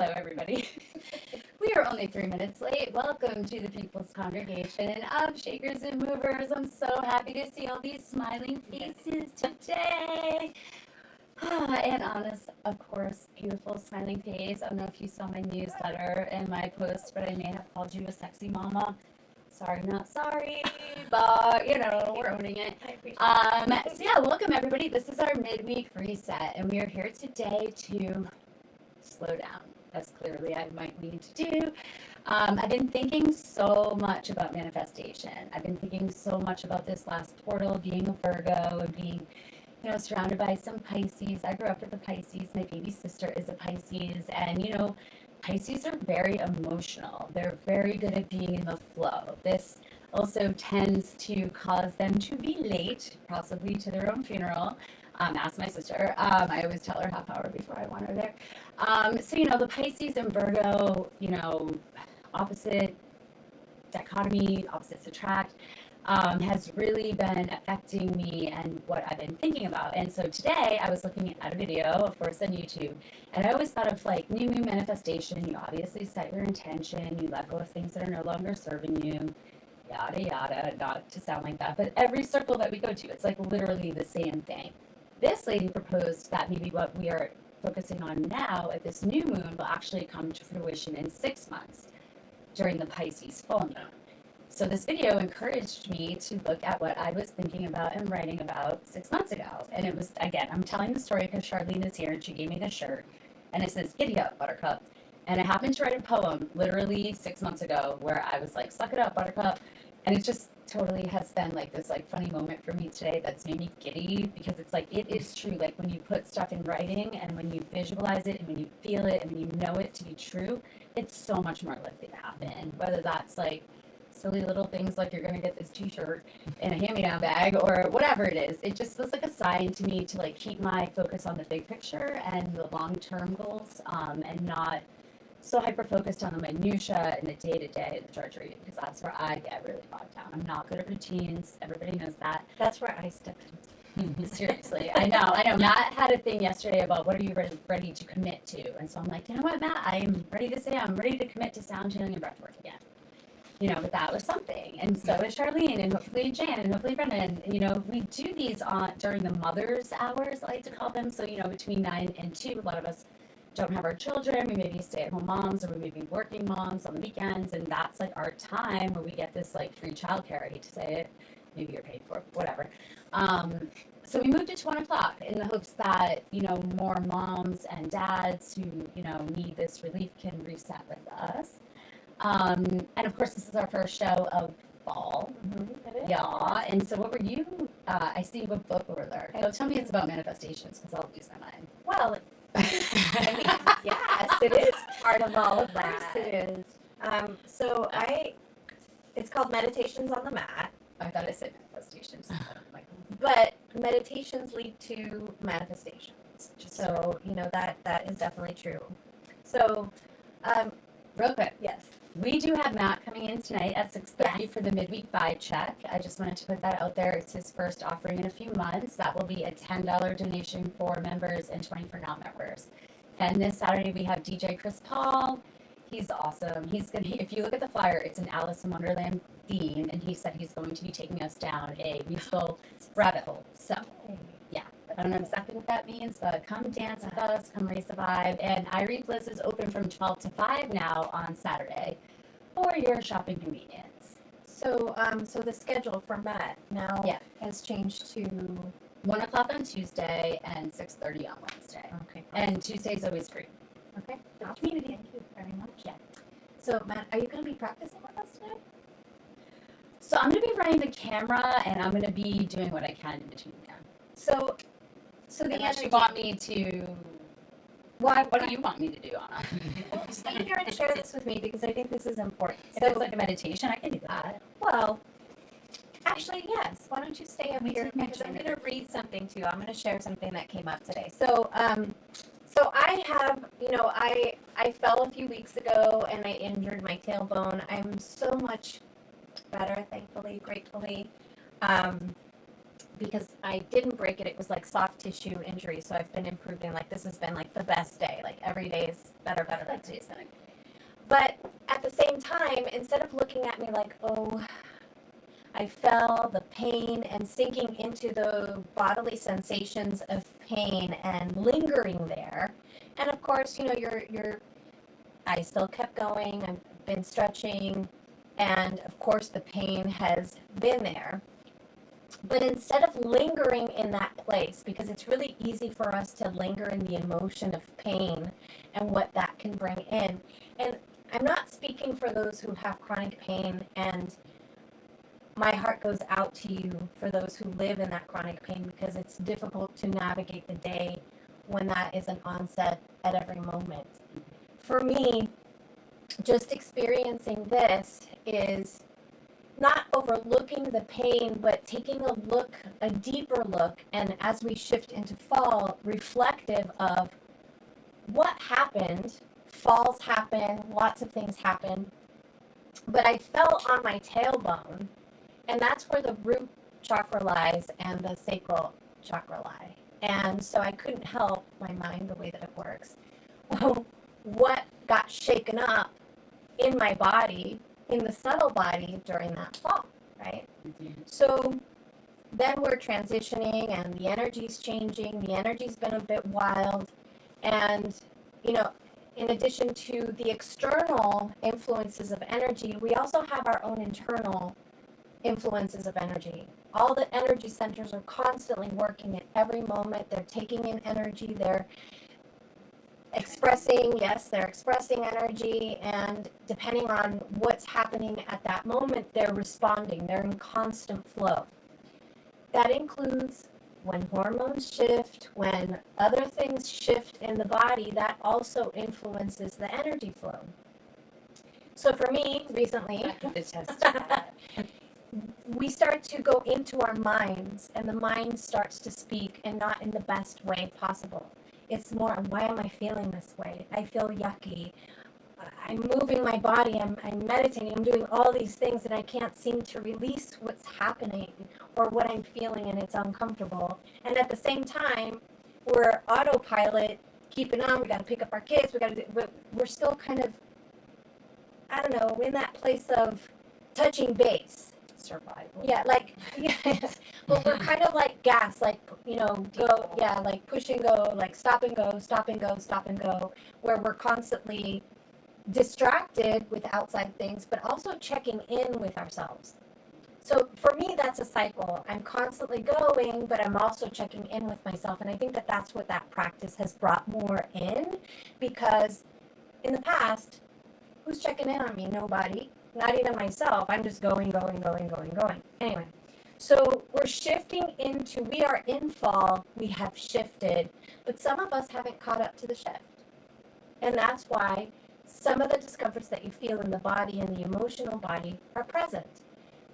Hello, everybody. We are only 3 minutes late. Welcome to the People's Congregation of Shakers and Movers. I'm so happy to see all these smiling faces today. And honest, of course, beautiful smiling face. I don't know if you saw my newsletter and my post, but I may have called you a sexy mama. Sorry, not sorry, but we're owning it. So yeah, welcome everybody. This is our midweek reset, and we are here today to slow down, as clearly I might need to do. I've been thinking so much about manifestation. I've been thinking so much about this last portal, being a Virgo and being, surrounded by some Pisces. I grew up with a Pisces. My baby sister is a Pisces, and Pisces are very emotional. They're very good at being in the flow. This also tends to cause them to be late, possibly to their own funeral. Ask my sister. I always tell her half hour before I want her there. So, the Pisces and Virgo, opposite dichotomy, opposites attract, has really been affecting me and what I've been thinking about. And so today I was looking at a video, of course, on YouTube, and I always thought of like new manifestation. You obviously set your intention, you let go of things that are no longer serving you, yada yada, not to sound like that, but every circle that we go to, it's like literally the same thing. This lady proposed that maybe what we are focusing on now at this new moon will actually come to fruition in 6 months during the Pisces full moon. So this video encouraged me to look at what I was thinking about and writing about 6 months ago. And it was, again, I'm telling the story because Charlene is here and she gave me this shirt. And it says, "Giddy up, Buttercup." And I happened to write a poem literally 6 months ago where I was like, "Suck it up, Buttercup." And it just totally has been like this like funny moment for me today that's made me giddy, because it's like, it is true. Like when you put stuff in writing and when you visualize it and when you feel it and when you know it to be true, it's so much more likely to happen. Whether that's like silly little things like you're going to get this t-shirt in a hand-me-down bag or whatever it is, it just was like a sign to me to like keep my focus on the big picture and the long-term goals, and not so hyper-focused on the minutia and the day-to-day and the drudgery, because that's where I get really bogged down. I'm not good at routines. Everybody knows that. That's where I step in. Seriously, I know. Matt had a thing yesterday about what are you ready to commit to, and so I'm like, you know what, Matt, I'm ready to say I'm ready to commit to sound healing and breathwork again. But that was something. And so is Charlene, and hopefully Jan, and hopefully Brendan. We do these during the mother's hours, I like to call them. So, between 9 and 2, a lot of us don't have our children. We may be stay-at-home moms, or we may be working moms on the weekends. And that's like our time where we get this like free childcare. I hate to say it. Maybe you're paid for it, whatever. So we moved it to 1 o'clock in the hopes that, more moms and dads who, need this relief can reset with us. And of course, this is our first show of fall. Mm-hmm. Yeah. And so what were you, I see what book order. Don't tell me it's about manifestations, because I'll lose my mind. Well, yes, it is part of all of that. It is. It's called Meditations on the Mat. I thought I said manifestations. But meditations lead to manifestations. So, that is definitely true. So, real quick. Yes. We do have Matt coming in tonight at 6:30 for the midweek vibe check. I just wanted to put that out there. It's his first offering in a few months. That will be a $10 donation for members and $20 for non-members. And this Saturday we have DJ Chris Paul. He's awesome. If you look at the flyer, it's an Alice in Wonderland theme, and he said he's going to be taking us down a musical rabbit hole. So, yeah. I don't know exactly what that means, but come dance with us, come raise the vibe. And Irie Bliss is open from 12 to 5 now on Saturday for your shopping convenience. So, the schedule for Matt now has changed to 1 o'clock on Tuesday and 6:30 on Wednesday. Okay. And Tuesday's always free. Okay. Community. Thank you very much. Yeah. So, Matt, are you going to be practicing with us today? So I'm going to be running the camera, and I'm going to be doing what I can in between there. So unless you want me to... What do you want me to do, Anna? Well, stay here and share this with me, because I think this is important. If it's like a meditation, I can do that. Well, actually, yes. Why don't you stay up here, because I'm mention going to read something to you. I'm going to share something that came up today. So I have, I fell a few weeks ago, and I injured my tailbone. I'm so much better, thankfully, gratefully. because I didn't break it. It was like soft tissue injury. So I've been improving. Like this has been like the best day. Like every day is better. That's amazing. But at the same time, instead of looking at me like, oh, I fell, the pain, and sinking into the bodily sensations of pain and lingering there. And of course, you know, I still kept going. I've been stretching, and of course, the pain has been there. But instead of lingering in that place, because it's really easy for us to linger in the emotion of pain and what that can bring in. And I'm not speaking for those who have chronic pain, and my heart goes out to you for those who live in that chronic pain, because it's difficult to navigate the day when that is an onset at every moment. For me, just experiencing this is not overlooking the pain, but taking a deeper look, and as we shift into fall, reflective of what happened. Falls happen, lots of things happen, but I fell on my tailbone, and that's where the root chakra lies and the sacral chakra lie. And so I couldn't help my mind the way that it works. What got shaken up in my body, in the subtle body during that fall, right? So then we're transitioning and the energy's changing. The energy's been a bit wild. And, you know, in addition to the external influences of energy, we also have our own internal influences of energy. All the energy centers are constantly working at every moment. They're taking in energy. They're expressing energy, and depending on what's happening at that moment, they're responding. They're in constant flow. That includes when hormones shift, when other things shift in the body, that also influences the energy flow. So for me, recently, we start to go into our minds, and the mind starts to speak, and not in the best way possible. It's more, why am I feeling this way? I feel yucky. I'm moving my body, I'm meditating, I'm doing all these things, and I can't seem to release what's happening or what I'm feeling, and it's uncomfortable. And at the same time, we're autopilot, keeping on, we got to pick up our kids, we're still kind of, I don't know, in that place of touching base. Survival. Yeah, like, well, we're kind of like gas, like, you know, go, yeah, like push and go, like stop and go, stop and go, stop and go, where we're constantly distracted with outside things, but also checking in with ourselves. So for me, that's a cycle. I'm constantly going, but I'm also checking in with myself. And I think that that's what that practice has brought more in, because in the past, who's checking in on me? Nobody. Not even myself. I'm just going. Anyway, so we're shifting into, we are in fall, we have shifted, but some of us haven't caught up to the shift. And that's why some of the discomforts that you feel in the body and the emotional body are present.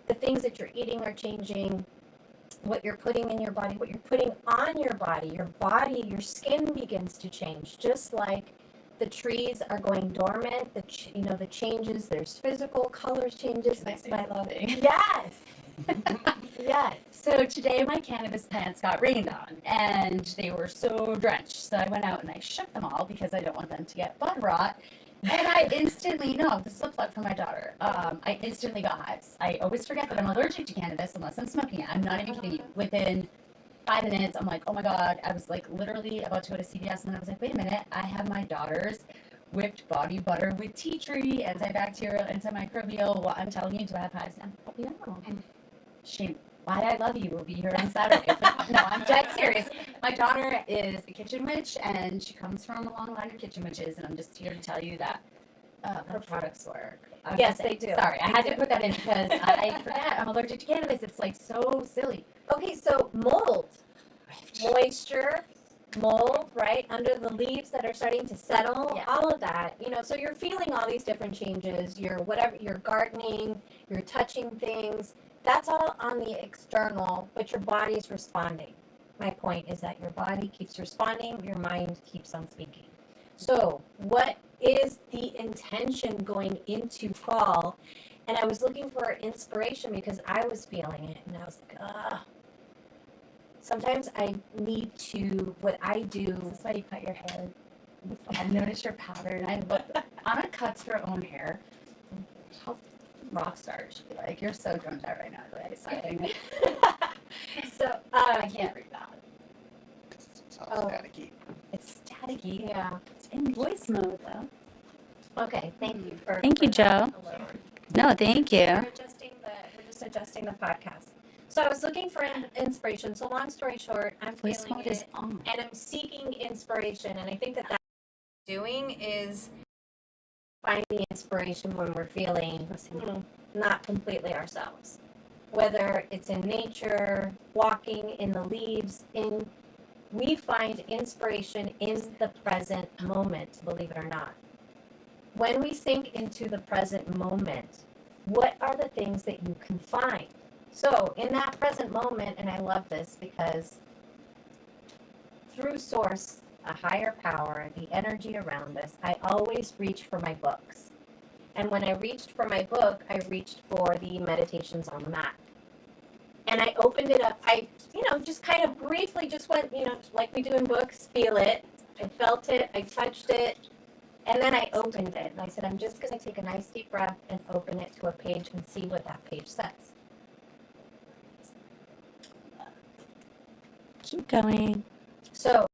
The things that you're eating are changing, what you're putting in your body, what you're putting on your body, your skin begins to change, just like the trees are going dormant, the changes, there's physical colors changes. That's my love. Yes. Yes. So today my cannabis plants got rained on, and they were so drenched. So I went out and I shook them all because I don't want them to get bud rot. And I instantly, no, this is a plug for my daughter. I instantly got hives. I always forget that I'm allergic to cannabis unless I'm smoking it. I'm not even kidding you. Within 5 minutes, I'm like, oh my God. I was like literally about to go to CVS, and then I was like, wait a minute. I have my daughter's whipped body butter with tea tree, antibacterial, antimicrobial. Well, I'm telling you, do I have hives now? Oh, yeah. Shame. Why I love you will be here on Saturday. No, I'm dead serious. My daughter is a kitchen witch, and she comes from a long line of kitchen witches, and I'm just here to tell you that her products work. Yes, they do. Sorry, I had to put that in because I forget I'm allergic to cannabis. It's like so silly. Okay, so mold, moisture, mold, right, under the leaves that are starting to settle, Yeah. all of that, so you're feeling all these different changes, you're gardening, you're touching things, that's all on the external, but your body's responding. My point is that your body keeps responding, your mind keeps on speaking. So what is the intention going into fall? And I was looking for inspiration because I was feeling it, and I was like, Sometimes I need to, what I Is do, this why you cut your hair? I noticed your pattern. I look, Anna cuts her own hair. How rock star is she? Like, you're so droned out right now, the way I saw it. so, I can't read that. It's all Oh. staticky. It's staticky. yeah. It's in voice mode, though. Okay, thank you for. Thank you, for that. Joe. Hello. No, thank you. We're just adjusting the podcast. So I was looking for inspiration. So long story short, I'm Voice feeling mode is it, on. and I'm seeking inspiration. And I think that that's what we're doing is finding inspiration when we're feeling not completely ourselves. Whether it's in nature, walking in the leaves, we find inspiration in the present moment, believe it or not. When we sink into the present moment, what are the things that you can find? So in that present moment, and I love this because through source, a higher power, the energy around us, I always reach for my books. And when I reached for my book, I reached for the Meditations on the Mat. And I opened it up. I, just kind of briefly just went, like we do in books, feel it. I felt it, I touched it, and then I opened it. And I said, I'm just going to take a nice deep breath and open it to a page and see what that page says. Keep going. So,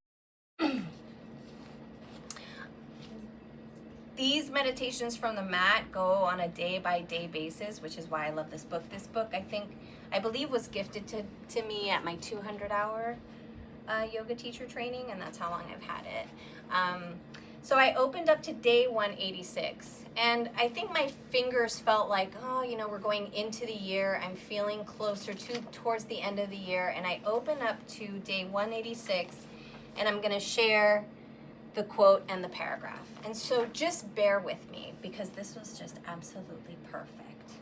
these meditations from the mat go on a day-by-day basis, which is why I love this book. This book, I believe, was gifted to me at my 200-hour yoga teacher training, and that's how long I've had it. So I opened up to day 186, and I think my fingers felt like, we're going into the year. I'm feeling closer towards the end of the year, and I open up to day 186, and I'm going to share the quote and the paragraph. And so just bear with me, because this was just absolutely perfect.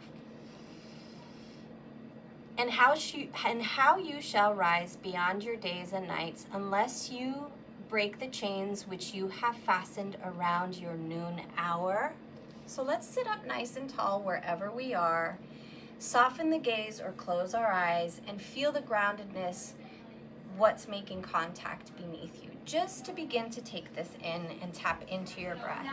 And how you shall rise beyond your days and nights, unless you break the chains which you have fastened around your noon hour. So let's sit up nice and tall wherever we are. Soften the gaze or close our eyes and feel the groundedness, what's making contact beneath you. Just to begin to take this in and tap into your breath.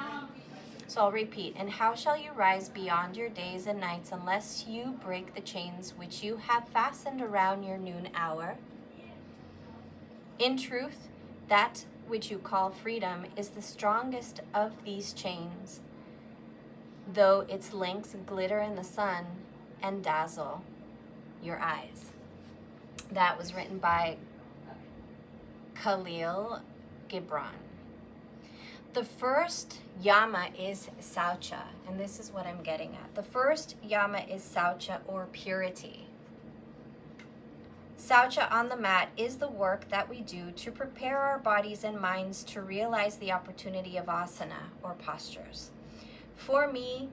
So I'll repeat. And how shall you rise beyond your days and nights unless you break the chains which you have fastened around your noon hour? In truth, that which you call freedom is the strongest of these chains, though its links glitter in the sun and dazzle your eyes. That was written by Khalil Gibran. The first yama is saucha, and this is what I'm getting at. The first yama is saucha, or purity. Saucha on the mat is the work that we do to prepare our bodies and minds to realize the opportunity of asana, or postures. For me,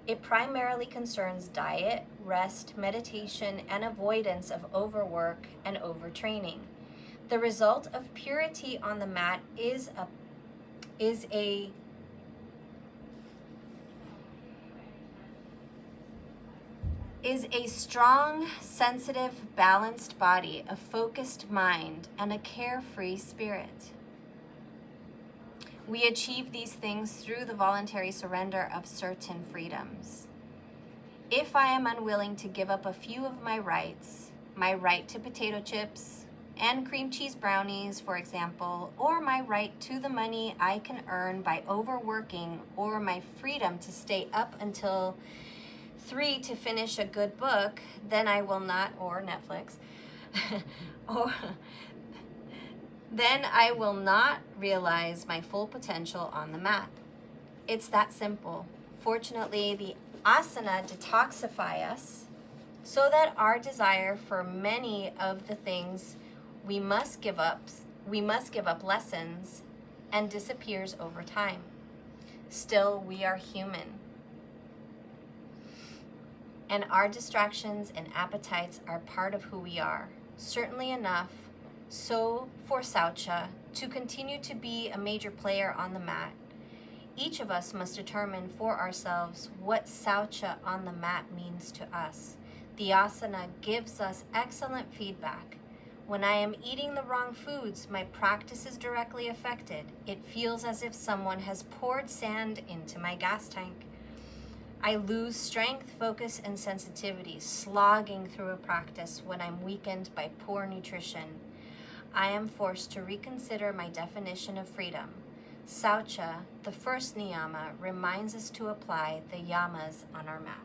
it primarily concerns diet, rest, meditation, and avoidance of overwork and overtraining. The result of purity on the mat is a strong, sensitive, balanced body, a focused mind, and a carefree spirit. We achieve these things through the voluntary surrender of certain freedoms. If I am unwilling to give up a few of my rights, my right to potato chips and cream cheese brownies, for example, or my right to the money I can earn by overworking, or my freedom to stay up until 3 to finish a good book, then I will not, or Netflix, then I will not realize my full potential on the mat. It's that simple. Fortunately, the asana detoxify us so that our desire for many of the things we must give up lessens and disappears over time. Still, we are human. And our distractions and appetites are part of who we are. Certainly enough so for Saucha to continue to be a major player on the mat. Each of us must determine for ourselves what Saucha on the mat means to us. The asana gives us excellent feedback. When I am eating the wrong foods, my practice is directly affected. It feels as if someone has poured sand into my gas tank. I lose strength, focus, and sensitivity, slogging through a practice when I'm weakened by poor nutrition. I am forced to reconsider my definition of freedom. Saucha, the first niyama, reminds us to apply the yamas on our mat.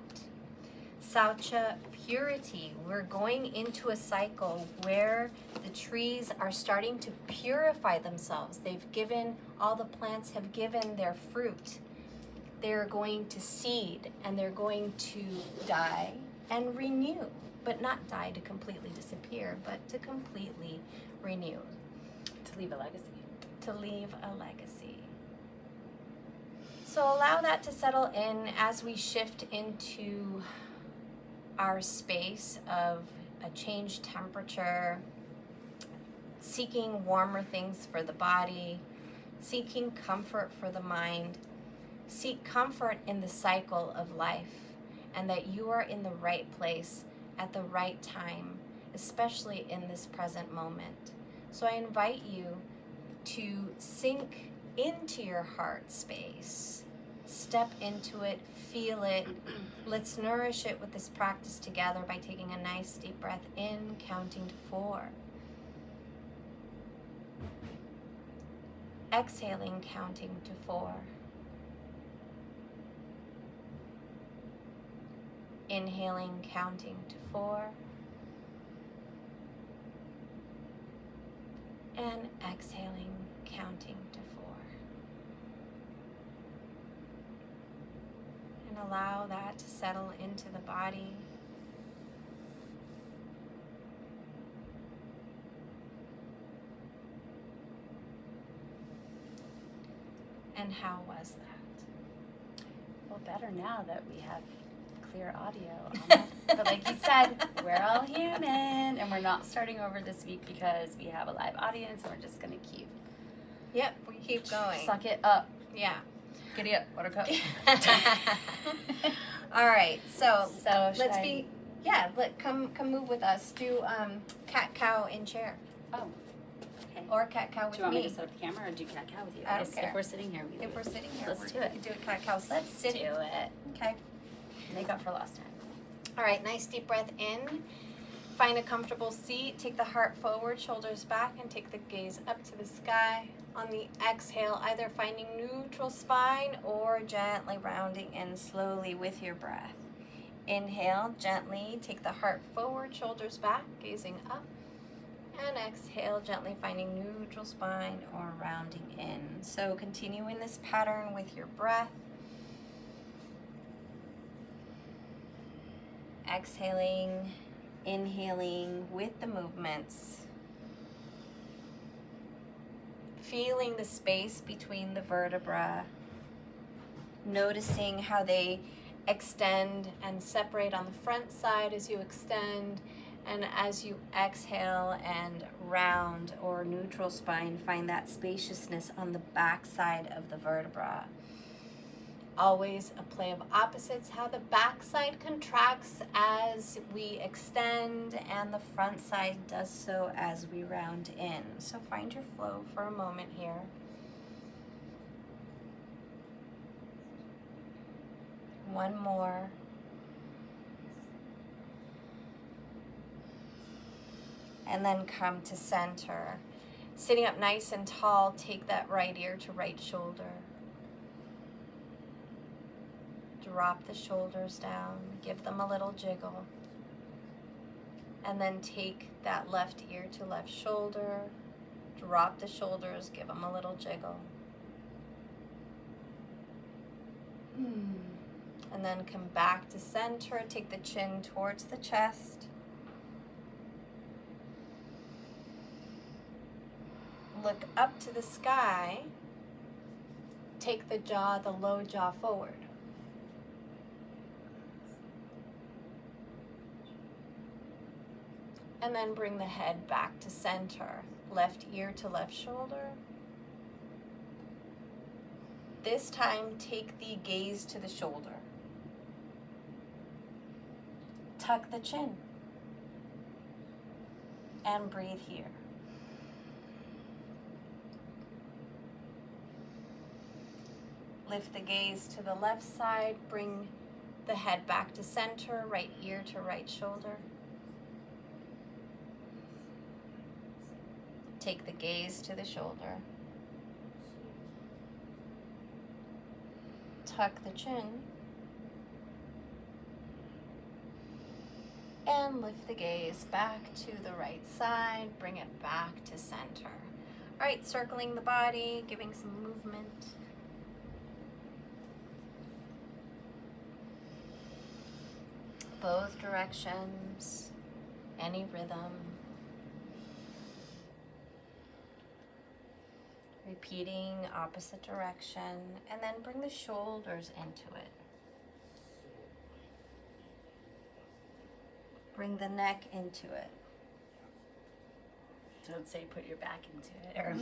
Saucha, purity. We're going into a cycle where the trees are starting to purify themselves. All the plants have given their fruit. They're going to seed and they're going to die and renew, but not die to completely disappear, but to completely renew. To leave a legacy. To leave a legacy. So allow that to settle in as we shift into our space of a changed temperature, seeking warmer things for the body, seeking comfort for the mind. Seek comfort in the cycle of life and that you are in the right place at the right time, especially in this present moment. So I invite you to sink into your heart space. Step into it, feel it. Let's nourish it with this practice together by taking a nice deep breath in, counting to 4. Exhaling, counting to 4. Inhaling, counting to 4. And exhaling, counting to 4. And allow that to settle into the body. And how was that? Well, better now that we have clear audio. But like you said, we're all human, and we're not starting over this week because we have a live audience, and we're just gonna keep. Yep, we keep going. Suck it up. Yeah. Giddy up, buttercup. All right, so let's come move with us. Do cat cow in chair Oh, okay. or cat cow with Do you want me me. to set up the camera or do cat cow with you? I don't guess care. If we're sitting here, we If we're sitting here, Let's do we it. can do a cat cow. Let's sit. do it. Okay. Make up for last time. All right, nice deep breath in. Find a comfortable seat. Take the heart forward, shoulders back, and take the gaze up to the sky. On the exhale, either finding neutral spine or gently rounding in slowly with your breath. Inhale, gently take the heart forward, shoulders back, gazing up. And exhale, gently finding neutral spine or rounding in. So continue in this pattern with your breath. Exhaling, inhaling with the movements. Feeling the space between the vertebrae. Noticing how they extend and separate on the front side as you extend, and as you exhale and round or neutral spine, find that spaciousness on the back side of the vertebra. Always a play of opposites, how the back side contracts as we extend and the front side does so as we round in. So find your flow for a moment here. One more. And then come to center. Sitting up nice and tall, take that right ear to right shoulder. Drop the shoulders down, give them a little jiggle. And then take that left ear to left shoulder, drop the shoulders, give them a little jiggle. And then come back to center, take the chin towards the chest. Look up to the sky, take the jaw, the low jaw forward. And then bring the head back to center, left ear to left shoulder. This time, take the gaze to the shoulder. Tuck the chin. And breathe here. Lift the gaze to the left side, bring the head back to center, right ear to right shoulder. Take the gaze to the shoulder. Tuck the chin. And lift the gaze back to the right side, bring it back to center. All right, circling the body, giving some movement. Both directions, any rhythm. Repeating opposite direction, and then bring the shoulders into it. Bring the neck into it. Don't say put your back into it. Or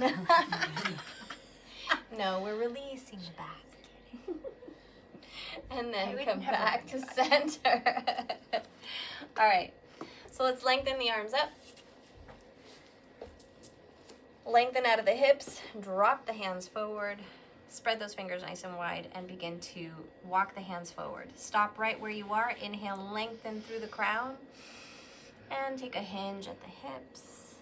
No, we're releasing the back. And I then would come never back bring to it back. center. All right, so let's lengthen the arms up. Lengthen out of the hips, drop the hands forward, spread those fingers nice and wide, and begin to walk the hands forward. Stop right where you are, inhale, lengthen through the crown, and take a hinge at the hips.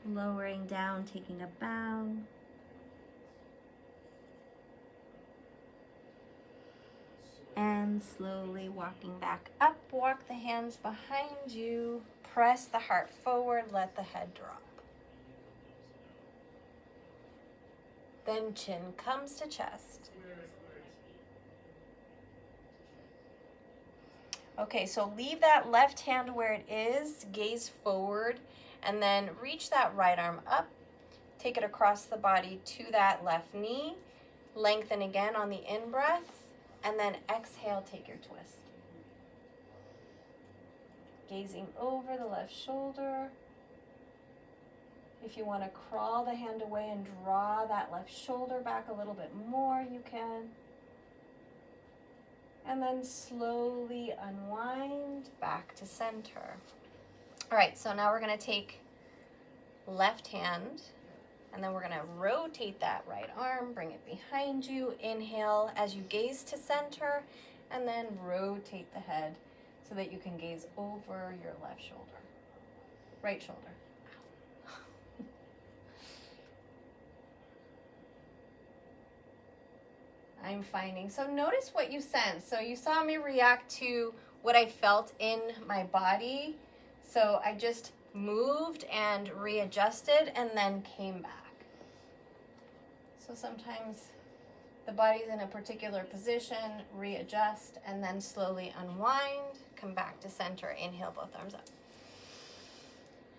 Lowering down, taking a bow. And slowly walking back up, walk the hands behind you, press the heart forward, let the head drop. Then chin comes to chest. Okay, so leave that left hand where it is, gaze forward, and then reach that right arm up. Take it across the body to that left knee. Lengthen again on the in-breath, and then exhale, take your twist. Gazing over the left shoulder. If you want to crawl the hand away and draw that left shoulder back a little bit more, you can. And then slowly unwind back to center. All right, so now we're going to take left hand, and then we're going to rotate that right arm, bring it behind you. Inhale as you gaze to center, and then rotate the head so that you can gaze over your left shoulder, right shoulder. I'm finding. So notice what you sense. So you saw me react to what I felt in my body. So I just moved and readjusted and then came back. So sometimes the body's in a particular position, readjust, and then slowly unwind, come back to center, inhale, both arms up.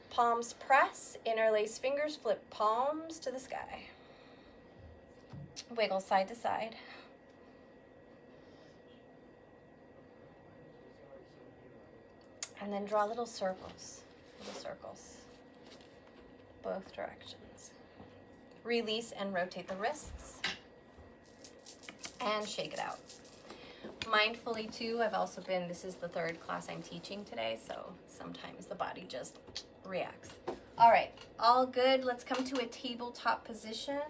Palms press, interlace fingers, flip palms to the sky. Wiggle side to side. And then draw little circles, both directions. Release and rotate the wrists. And shake it out. Mindfully too, I've also been, this is the third class I'm teaching today, so sometimes the body just reacts. All right, all good. Let's come to a tabletop position.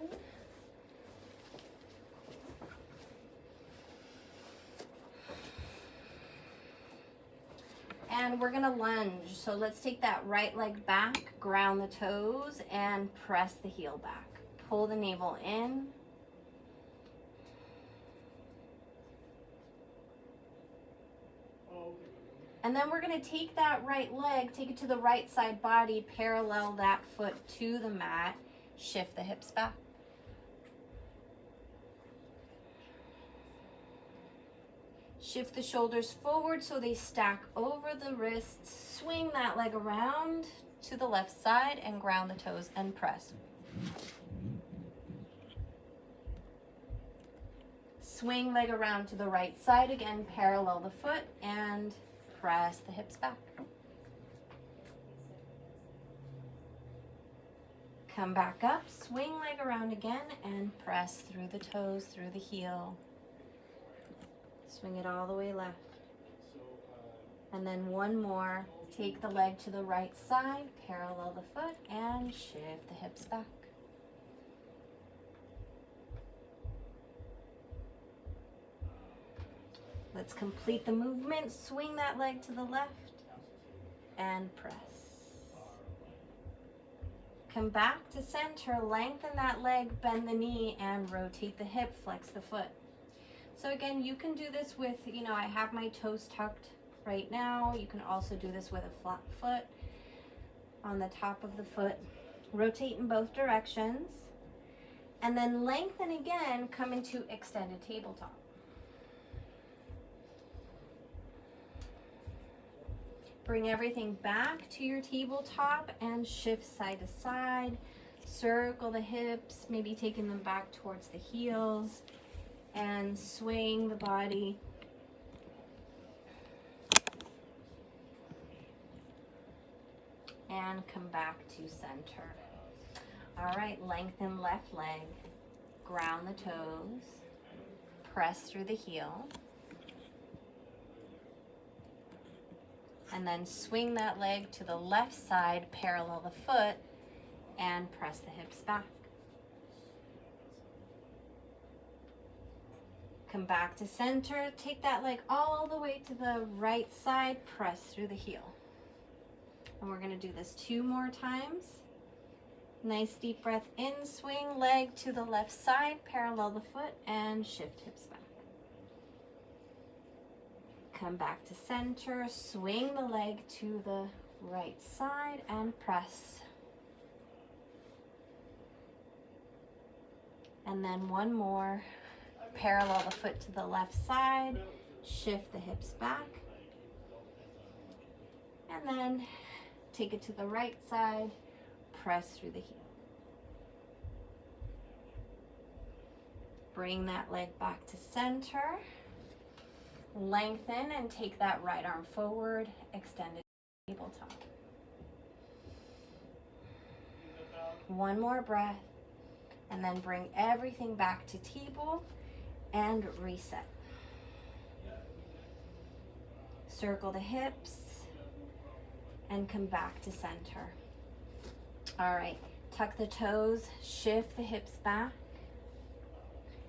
And we're gonna lunge. So let's take that right leg back, ground the toes, and press the heel back. Pull the navel in. And then we're gonna take that right leg, take it to the right side body, parallel that foot to the mat, shift the hips back. Shift the shoulders forward so they stack over the wrists. Swing that leg around to the left side and ground the toes and press. Swing leg around to the right side again, parallel the foot and press the hips back. Come back up, swing leg around again and press through the toes, through the heel. Swing it all the way left. And then one more. Take the leg to the right side, parallel the foot, and shift the hips back. Let's complete the movement. Swing that leg to the left and press. Come back to center, lengthen that leg, bend the knee, and rotate the hip, flex the foot. So again, you can do this with, I have my toes tucked right now. You can also do this with a flat foot on the top of the foot. Rotate in both directions. And then lengthen again, come into extended tabletop. Bring everything back to your tabletop and shift side to side. Circle the hips, maybe taking them back towards the heels, and swing the body. And come back to center. All right, lengthen left leg, ground the toes, press through the heel. And then swing that leg to the left side, parallel the foot, and press the hips back. Come back to center, take that leg all the way to the right side, press through the heel. And we're gonna do this 2 more times. Nice deep breath in, swing leg to the left side, parallel the foot, and shift hips back. Come back to center, swing the leg to the right side and press. And then one more, parallel the foot to the left side, shift the hips back. And then take it to the right side, press through the heel. Bring that leg back to center. Lengthen and take that right arm forward, extended tabletop. One more breath, and then bring everything back to table and reset. Circle the hips and come back to center. All right, tuck the toes, shift the hips back.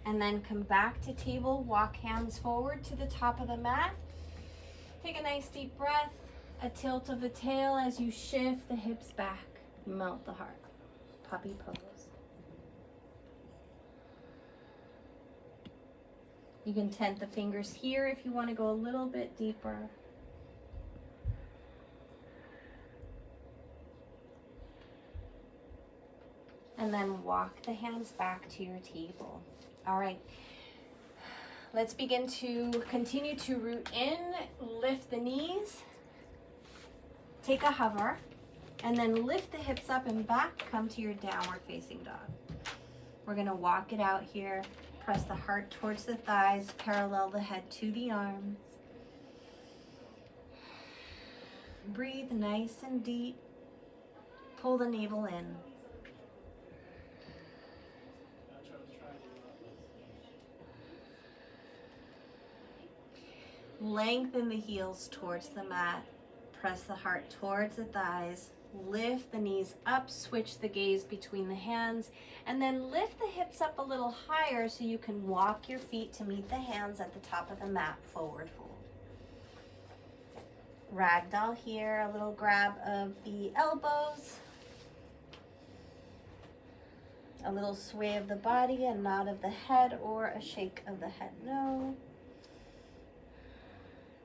And then come back to table, walk hands forward to the top of the mat. Take a nice deep breath, a tilt of the tail as you shift the hips back. Melt the heart. Puppy pose. You can tent the fingers here if you want to go a little bit deeper. And then walk the hands back to your table. All right, let's begin to continue to root in, lift the knees, take a hover, and then lift the hips up and back, come to your downward facing dog. We're gonna walk it out here, press the heart towards the thighs, parallel the head to the arms. Breathe nice and deep, pull the navel in. Lengthen the heels towards the mat, press the heart towards the thighs, lift the knees up, switch the gaze between the hands, and then lift the hips up a little higher so you can walk your feet to meet the hands at the top of the mat, forward fold. Ragdoll here, a little grab of the elbows, a little sway of the body, a nod of the head, or a shake of the head no.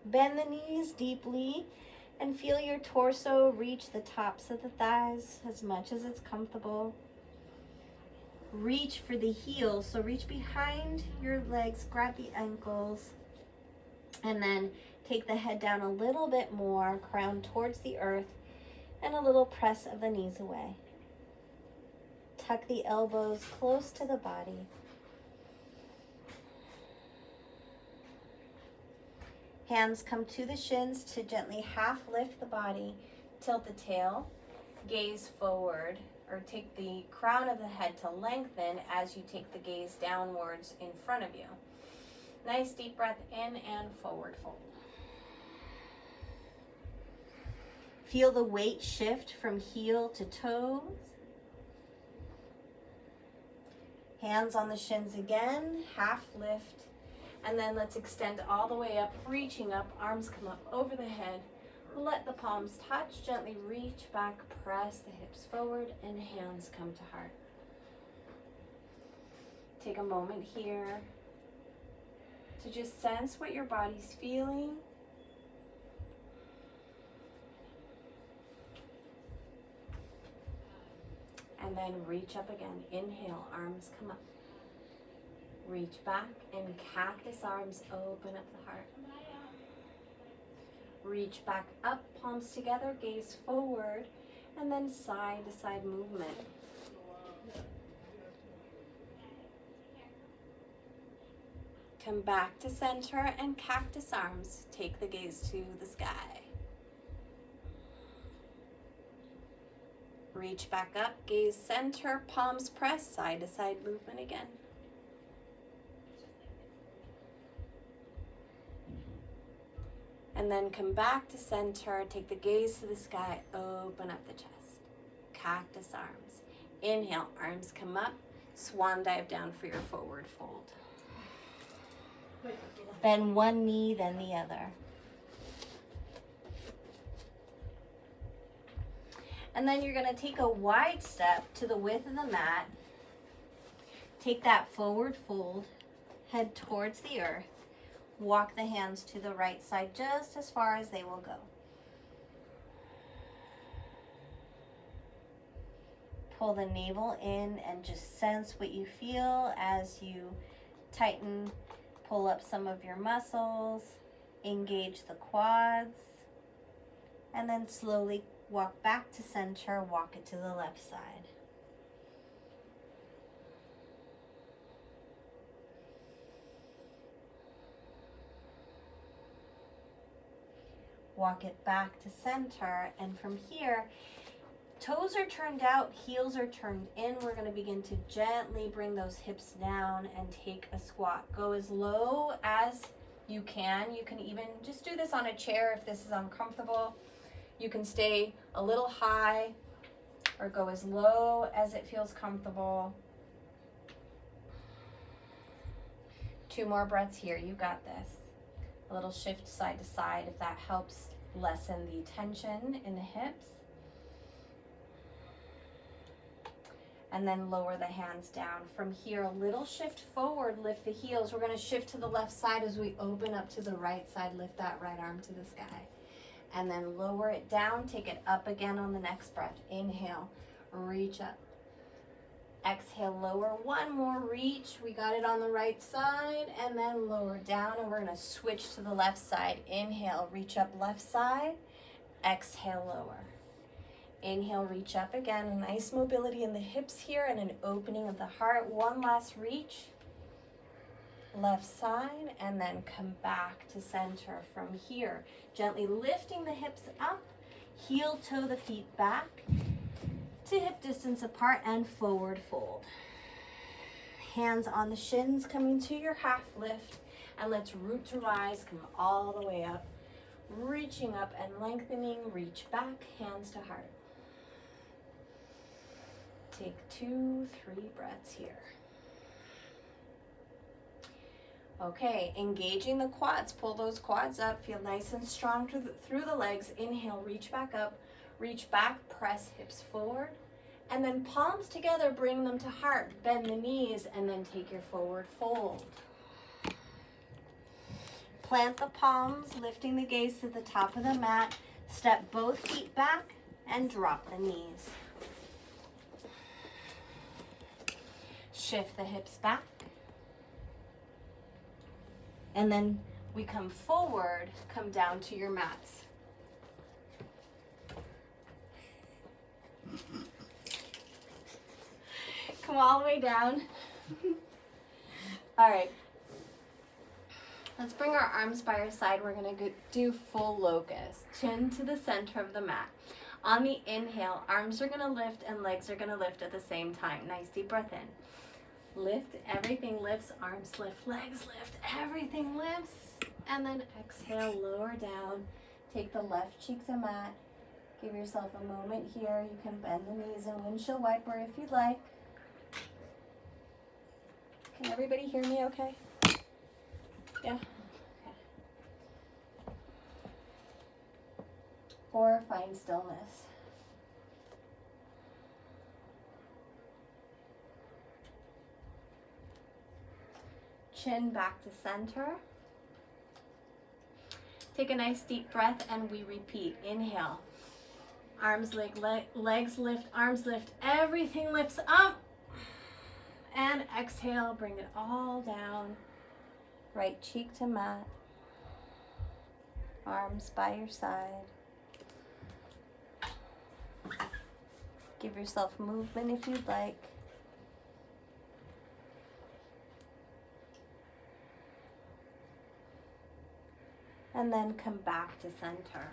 Bend the knees deeply and feel your torso reach the tops of the thighs as much as it's comfortable. Reach for the heels, so reach behind your legs, grab the ankles, and then take the head down a little bit more, crown towards the earth, and a little press of the knees away. Tuck the elbows close to the body. Hands come to the shins to gently half lift the body, tilt the tail, gaze forward, or take the crown of the head to lengthen as you take the gaze downwards in front of you. Nice deep breath in and forward fold. Feel the weight shift from heel to toes. Hands on the shins again, half lift. And then let's extend all the way up, reaching up, arms come up over the head. Let the palms touch, gently reach back, press the hips forward, and hands come to heart. Take a moment here to just sense what your body's feeling. And then reach up again. Inhale, arms come up. Reach back and cactus arms, open up the heart. Reach back up, palms together, gaze forward, and then side to side movement. Come back to center and cactus arms. Take the gaze to the sky. Reach back up, gaze center, palms press, side to side movement again. And then come back to center, take the gaze to the sky, open up the chest. Cactus arms. Inhale, arms come up, swan dive down for your forward fold. Bend one knee, then the other. And then you're gonna take a wide step to the width of the mat. Take that forward fold, head towards the earth. Walk the hands to the right side just as far as they will go. Pull the navel in and just sense what you feel as you tighten, pull up some of your muscles, engage the quads, and then slowly walk back to center, walk it to the left side. Walk it back to center, and from here, toes are turned out, heels are turned in. We're going to begin to gently bring those hips down and take a squat. Go as low as you can. You can even just do this on a chair if this is uncomfortable. You can stay a little high or go as low as it feels comfortable. 2 more breaths here. You got this. A little shift side to side if that helps lessen the tension in the hips. And then lower the hands down. From here, a little shift forward, lift the heels. We're going to shift to the left side as we open up to the right side. Lift that right arm to the sky. And then lower it down, take it up again on the next breath. Inhale, reach up. Exhale, lower, 1 more reach. We got it on the right side, and then lower down, and we're gonna switch to the left side. Inhale, reach up left side. Exhale, lower. Inhale, reach up again. A nice mobility in the hips here and an opening of the heart. 1 last reach. Left side, and then come back to center from here. Gently lifting the hips up, heel toe the feet back to hip distance apart and forward fold. Hands on the shins coming to your half lift, and let's root to rise, come all the way up, reaching up and lengthening, reach back, hands to heart. Take 2, 3 breaths here. Okay, engaging the quads. Pull those quads up. Feel nice and strong through the legs. Inhale, reach back up. Reach back, press hips forward. And then palms together, bring them to heart. Bend the knees and then take your forward fold. Plant the palms, lifting the gaze to the top of the mat. Step both feet back and drop the knees. Shift the hips back. And then we come forward, come down to your mats. Come all the way down. All right. Let's bring our arms by our side. We're going to do full locust. Chin to the center of the mat. On the inhale, arms are going to lift and legs are going to lift at the same time. Nice deep breath in. Lift, everything lifts, arms lift, legs lift, everything lifts. And then exhale, lower down. Take the left cheek to mat. Give yourself a moment here. You can bend the knees and windshield wiper if you'd like. Can everybody hear me okay? Yeah? Okay. Or find stillness. Chin back to center. Take a nice deep breath and we repeat. Inhale. Arms, legs lift, arms lift, everything lifts up. And exhale, bring it all down. Right cheek to mat. Arms by your side. Give yourself movement if you'd like. And then come back to center.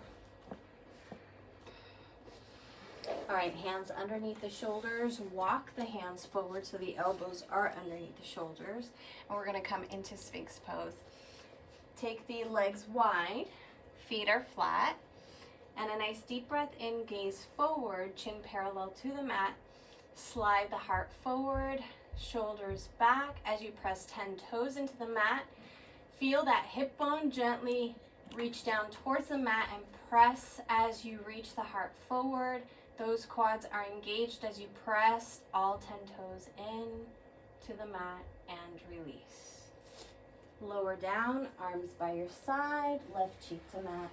All right, hands underneath the shoulders. Walk the hands forward so the elbows are underneath the shoulders. And we're gonna come into Sphinx pose. Take the legs wide, feet are flat, and a nice deep breath in, gaze forward, chin parallel to the mat. Slide the heart forward, shoulders back as you press 10 toes into the mat. Feel that hip bone gently reach down towards the mat and press as you reach the heart forward. Those quads are engaged as you press all 10 toes in to the mat and release. Lower down, arms by your side, left cheek to mat.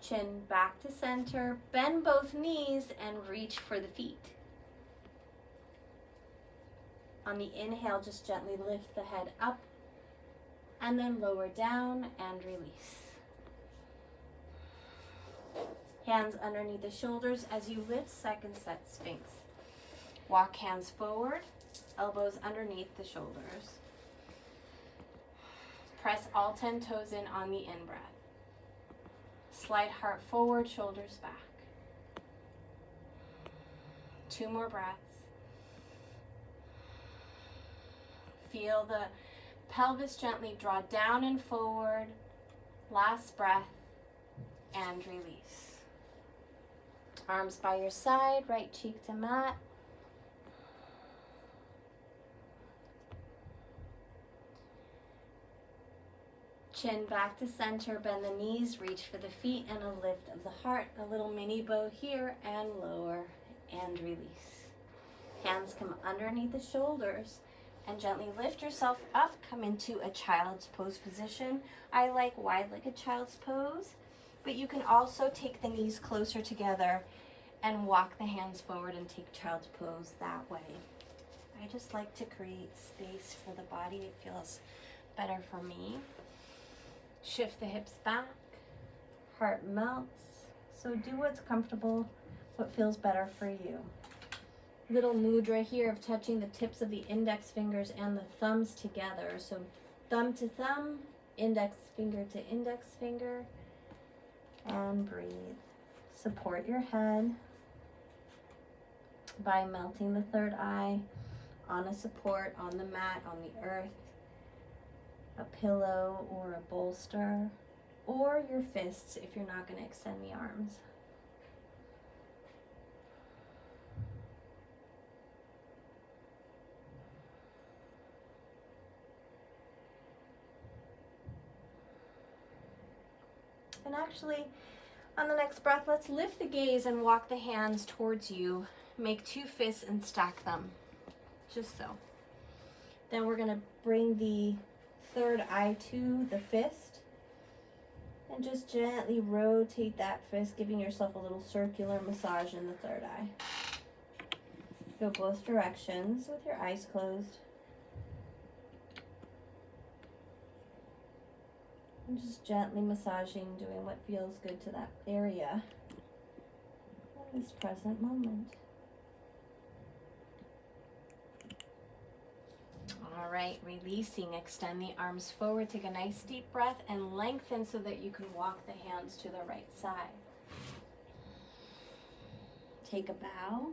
Chin back to center, bend both knees and reach for the feet. On the inhale, just gently lift the head up and then lower down and release. Hands underneath the shoulders as you lift second set Sphinx. Walk hands forward, elbows underneath the shoulders. Press all 10 toes in on the in-breath. Slide heart forward, shoulders back. 2 more breaths. Feel the pelvis gently draw down and forward. Last breath and release. Arms by your side, right cheek to mat. Chin back to center, bend the knees, reach for the feet and a lift of the heart. A little mini bow here and lower and release. Hands come underneath the shoulders. And gently lift yourself up, come into a child's pose position. I like wide-legged child's pose, but you can also take the knees closer together and walk the hands forward and take child's pose that way. I just like to create space for the body. It feels better for me. Shift the hips back, heart melts. So do what's comfortable, what feels better for you. Little mudra here of touching the tips of the index fingers and the thumbs together. So thumb to thumb, index finger to index finger, and breathe. Support your head by melting the third eye on a support, on the mat, on the earth, a pillow or a bolster, or your fists if you're not going to extend the arms. And actually, on the next breath, let's lift the gaze and walk the hands towards you. Make 2 fists and stack them, just so. Then we're gonna bring the third eye to the fist and just gently rotate that fist, giving yourself a little circular massage in the third eye. Go both directions with your eyes closed. And just gently massaging, doing what feels good to that area in this present moment. All right, releasing, extend the arms forward, take a nice deep breath and lengthen so that you can walk the hands to the right side. Take a bow,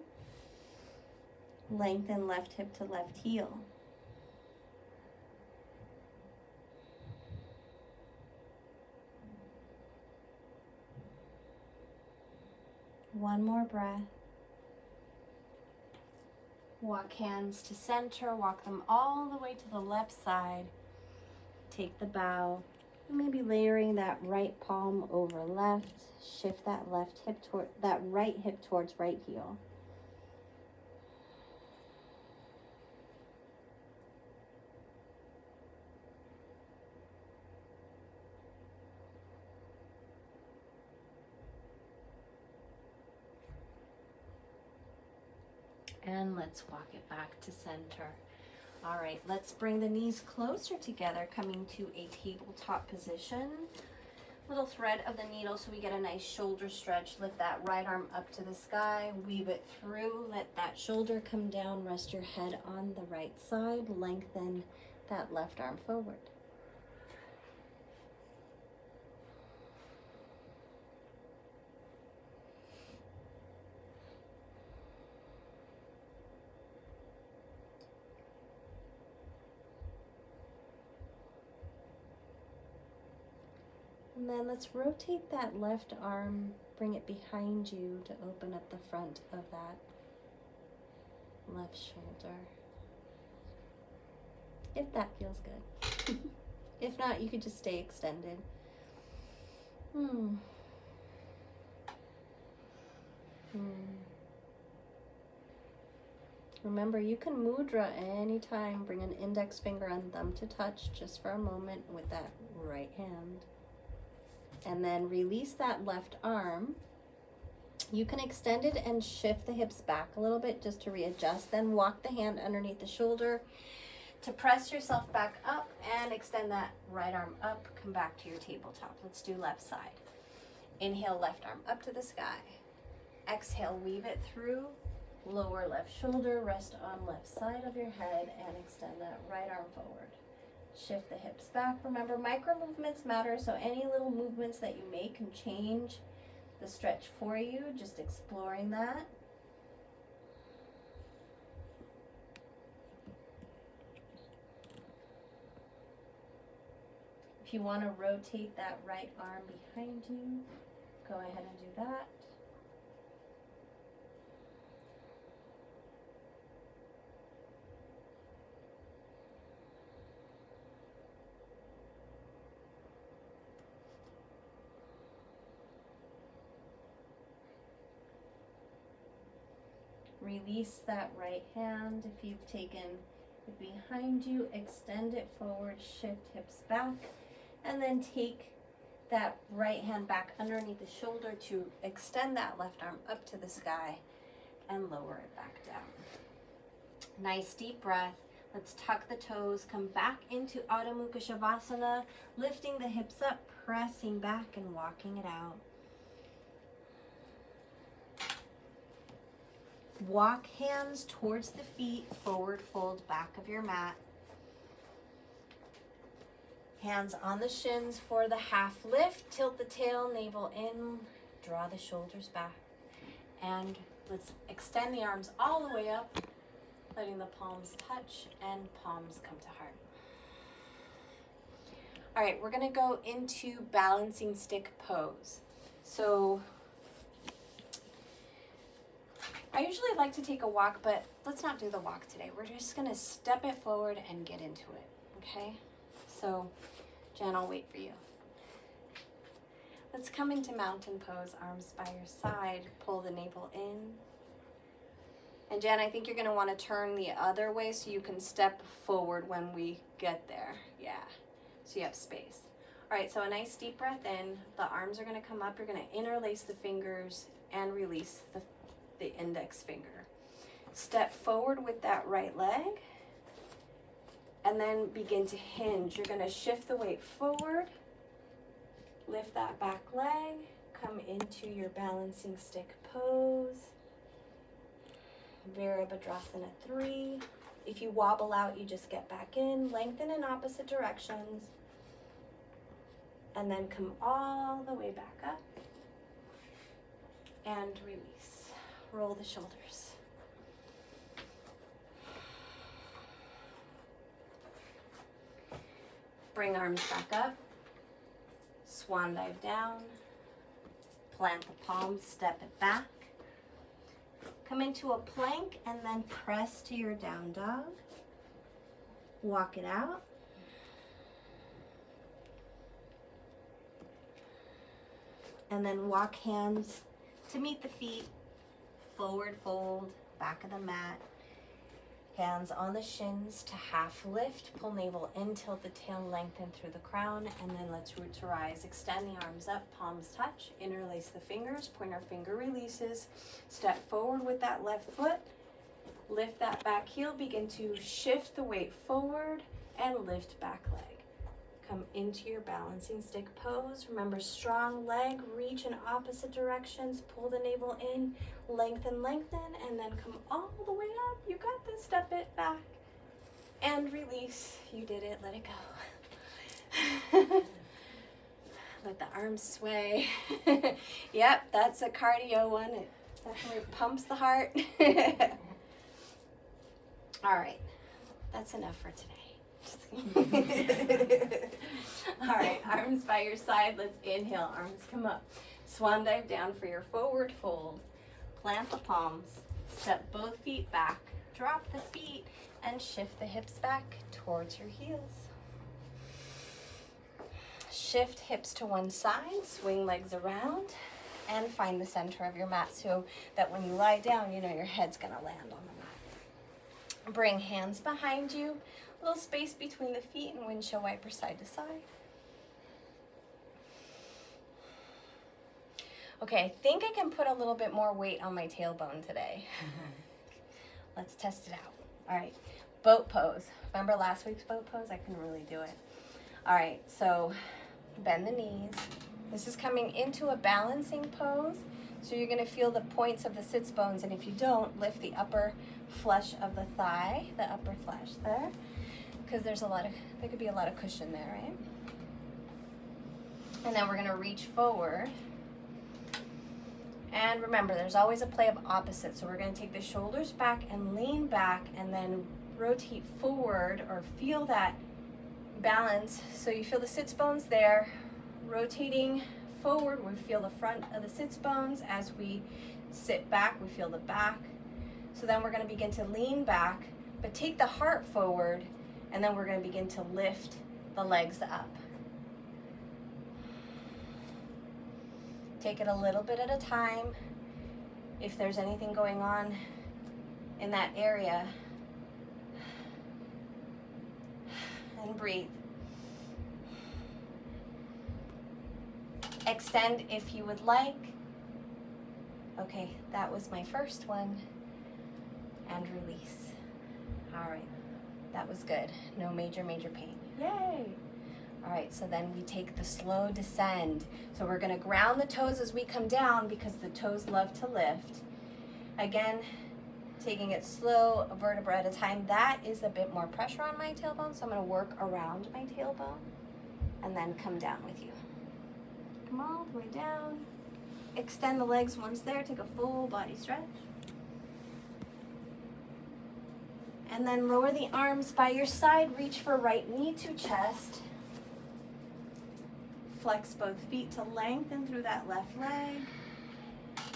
lengthen left hip to left heel. One more breath. Walk hands to center, walk them all the way to the left side. Take the bow, maybe layering that right palm over left. Shift that left hip toward that right hip towards right heel. And let's walk it back to center. All right, let's bring the knees closer together, coming to a tabletop position. Little thread of the needle so we get a nice shoulder stretch. Lift that right arm up to the sky, weave it through, let that shoulder come down, rest your head on the right side, lengthen that left arm forward. And then let's rotate that left arm, bring it behind you to open up the front of that left shoulder. If that feels good. If not, you could just stay extended. Remember, you can mudra anytime. Bring an index finger and thumb to touch just for a moment with that right hand. And then release that left arm. You can extend it and shift the hips back a little bit just to readjust. Then walk the hand underneath the shoulder to press yourself back up and extend that right arm up. Come back to your tabletop. Let's do left side. Inhale, left arm up to the sky. Exhale, weave it through. Lower left shoulder, rest on left side of your head and extend that right arm forward. Shift the hips back. Remember, micro movements matter, so any little movements that you make can change the stretch for you. Just exploring that. If you want to rotate that right arm behind you, go ahead and do that. Release that right hand. If you've taken it behind you, extend it forward, shift hips back, and then take that right hand back underneath the shoulder to extend that left arm up to the sky and lower it back down. Nice deep breath. Let's tuck the toes, come back into Adho Mukha Shavasana, lifting the hips up, pressing back and walking it out. Walk hands towards the feet, forward fold back of your mat. Hands on the shins for the half lift. Tilt the tail, navel in, draw the shoulders back. And let's extend the arms all the way up, letting the palms touch and palms come to heart. All right, we're gonna go into balancing stick pose. So I usually like to take a walk, but let's not do the walk today. We're just gonna step it forward and get into it, okay? So, Jen, I'll wait for you. Let's come into mountain pose, arms by your side, pull the navel in. And Jen, I think you're gonna wanna turn the other way so you can step forward when we get there. Yeah, so you have space. All right, so a nice deep breath in. The arms are gonna come up. You're gonna interlace the fingers and release the index finger. Step forward with that right leg and then begin to hinge. You're going to shift the weight forward, lift that back leg, come into your balancing stick pose, Virabhadrasana 3. If you wobble out, you just get back in, lengthen in opposite directions, and then come all the way back up and release. Roll the shoulders. Bring arms back up. Swan dive down. Plant the palms, step it back. Come into a plank and then press to your down dog. Walk it out. And then walk hands to meet the feet. Forward fold, back of the mat. Hands on the shins to half lift. Pull navel in, tilt the tail, lengthen through the crown. And then let's root to rise. Extend the arms up, palms touch. Interlace the fingers, pointer finger releases. Step forward with that left foot. Lift that back heel. Begin to shift the weight forward and lift back leg. Come into your balancing stick pose. Remember, strong leg, reach in opposite directions. Pull the navel in, lengthen, lengthen, and then come all the way up. You got this. Step it back and release. You did it. Let it go. Let the arms sway. Yep, that's a cardio one. It definitely pumps the heart. All right, that's enough for today. All right, arms by your side. Let's inhale, arms come up. Swan dive down for your forward fold. Plant the palms, step both feet back, drop the feet, and shift the hips back towards your heels. Shift hips to one side, swing legs around, and find the center of your mat so that when you lie down, you know your head's gonna land on the mat. Bring hands behind you, a little space between the feet, and windshield wiper side to side. Okay, I think I can put a little bit more weight on my tailbone today. Let's test it out. All right, boat pose. Remember last week's boat pose? I couldn't really do it. All right, so bend the knees. This is coming into a balancing pose. So you're gonna feel the points of the sits bones, and if you don't, lift the upper flesh of the thigh, the upper flesh there, because there could be a lot of cushion there, right? And then we're gonna reach forward. And remember, there's always a play of opposites. So we're gonna take the shoulders back and lean back and then rotate forward, or feel that balance. So you feel the sits bones there, rotating forward, we feel the front of the sits bones. As we sit back, we feel the back. So then we're gonna begin to lean back, but take the heart forward, and then we're gonna begin to lift the legs up. Take it a little bit at a time. If there's anything going on in that area, and breathe. Extend if you would like. Okay, that was my first one. And release. All right, that was good. No major pain. Yay! All right, so then we take the slow descend. So we're gonna ground the toes as we come down, because the toes love to lift. Again, taking it slow, a vertebra at a time. That is a bit more pressure on my tailbone, so I'm gonna work around my tailbone and then come down with you. Come all the way down. Extend the legs once there, take a full body stretch. And then lower the arms by your side, reach for right knee to chest. Flex both feet to lengthen through that left leg.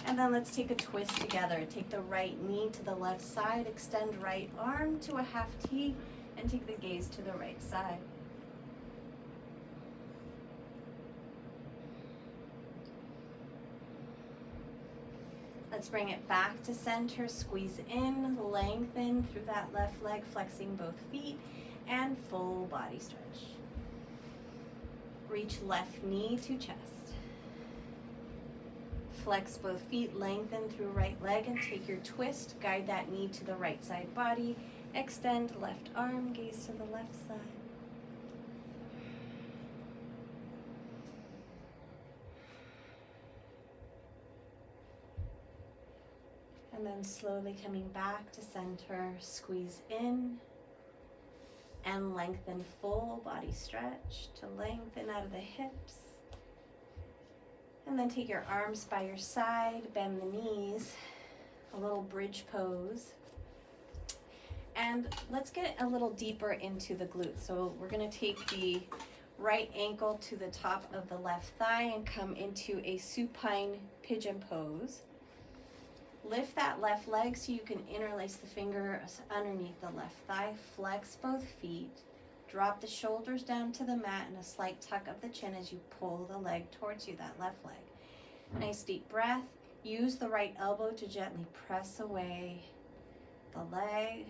And then let's take a twist together. Take the right knee to the left side, extend right arm to a half T, and take the gaze to the right side. Let's bring it back to center, squeeze in, lengthen through that left leg, flexing both feet, and full body stretch. Reach left knee to chest. Flex both feet, lengthen through right leg, and take your twist. Guide that knee to the right side body. Extend left arm, gaze to the left side. And then slowly coming back to center, squeeze in and lengthen, full body stretch to lengthen out of the hips. And then take your arms by your side, bend the knees, a little bridge pose. And let's get a little deeper into the glutes. So we're gonna take the right ankle to the top of the left thigh and come into a supine pigeon pose. Lift that left leg so you can interlace the fingers underneath the left thigh. Flex both feet. Drop the shoulders down to the mat and a slight tuck of the chin as you pull the leg towards you, that left leg. Nice deep breath. Use the right elbow to gently press away the leg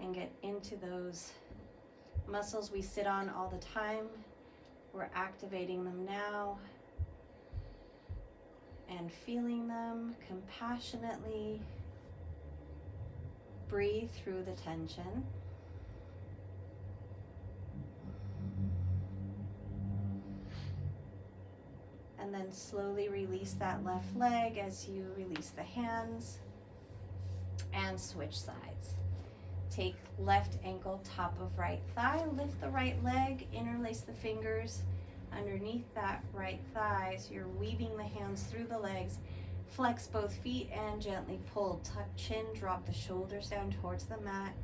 and get into those muscles we sit on all the time. We're activating them now and feeling them compassionately. Breathe through the tension. And then slowly release that left leg as you release the hands and switch sides. Take left ankle, top of right thigh, lift the right leg, interlace the fingers underneath that right thigh so you're weaving the hands through the legs. Flex both feet and gently pull. Tuck chin, drop the shoulders down towards the mat.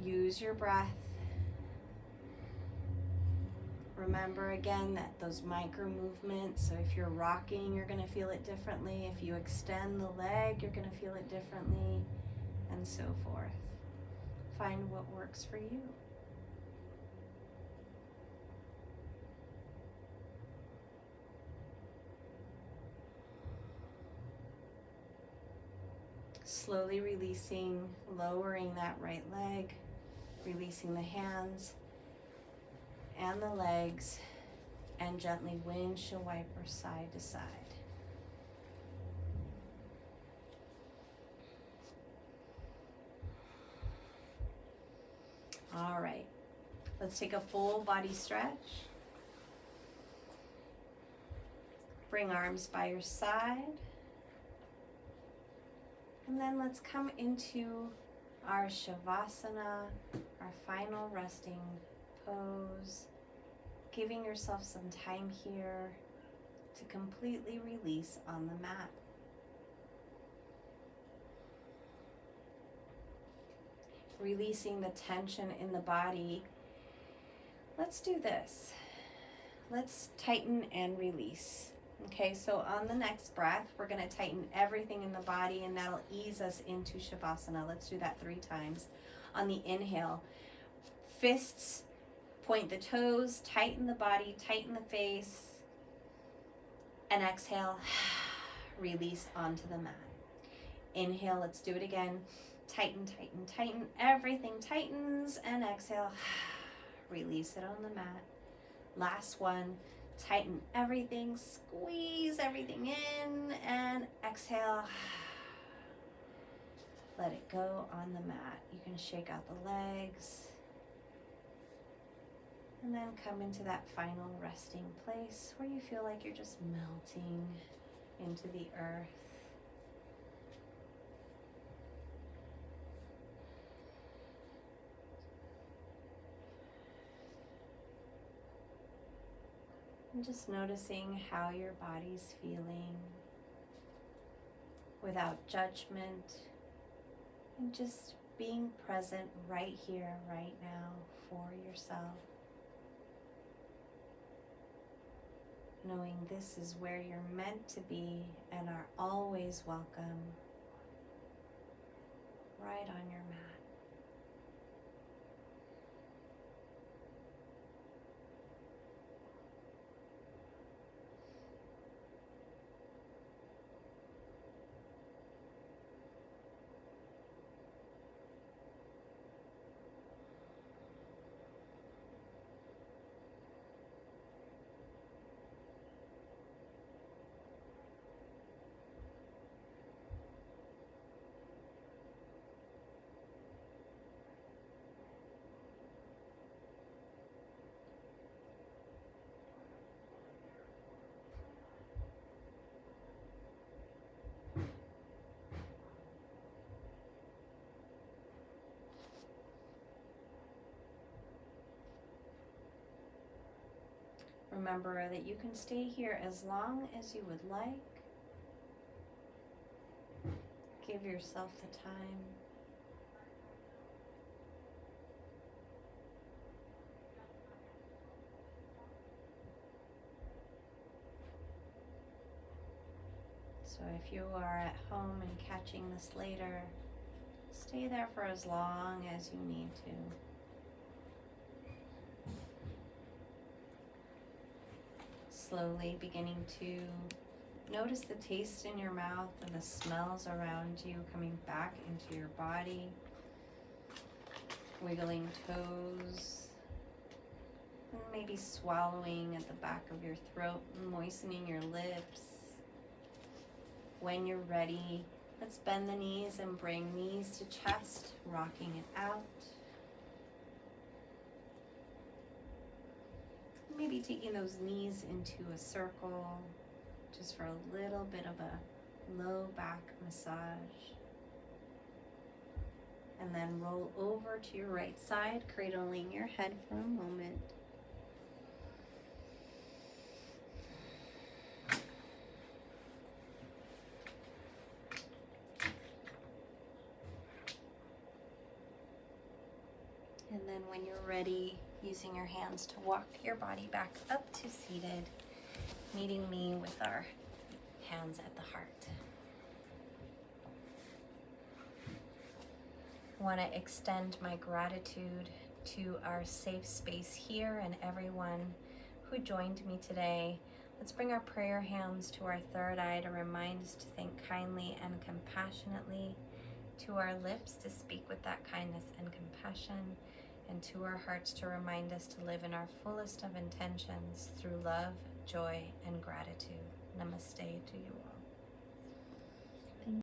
Use your breath. Remember again that those micro movements, so if you're rocking, you're going to feel it differently. If you extend the leg, you're going to feel it differently, and so forth. Find what works for you. Slowly releasing, lowering that right leg, releasing the hands and the legs, and gently windshield wiper side to side. All right, let's take a full body stretch. Bring arms by your side. And then let's come into our Shavasana, our final resting pose, giving yourself some time here to completely release on the mat. Releasing the tension in the body. Let's do this. Let's tighten and release. Okay, so on the next breath, we're going to tighten everything in the body, and that'll ease us into Shavasana. Let's do that 3 times. On the inhale, fists, point the toes, tighten the body, tighten the face, and exhale, release onto the mat. Inhale, let's do it again. Tighten, tighten, tighten. Everything tightens, and exhale, release it on the mat. Last one. Tighten everything, squeeze everything in, and exhale. Let it go on the mat. You can shake out the legs. And then come into that final resting place where you feel like you're just melting into the earth. And just noticing how your body's feeling without judgment, and just being present right here, right now for yourself. Knowing this is where you're meant to be and are always welcome, right on your mat. Remember that you can stay here as long as you would like. Give yourself the time. So if you are at home and catching this later, stay there for as long as you need to. Slowly beginning to notice the taste in your mouth and the smells around you coming back into your body. Wiggling toes. And maybe swallowing at the back of your throat, moistening your lips. When you're ready, let's bend the knees and bring knees to chest, rocking it out. Maybe taking those knees into a circle, just for a little bit of a low back massage. And then roll over to your right side, cradling your head for a moment. And then when you're ready, using your hands to walk your body back up to seated, meeting me with our hands at the heart. I want to extend my gratitude to our safe space here and everyone who joined me today. Let's bring our prayer hands to our third eye to remind us to think kindly and compassionately, to our lips to speak with that kindness and compassion, and to our hearts to remind us to live in our fullest of intentions through love, joy, and gratitude. Namaste to you all.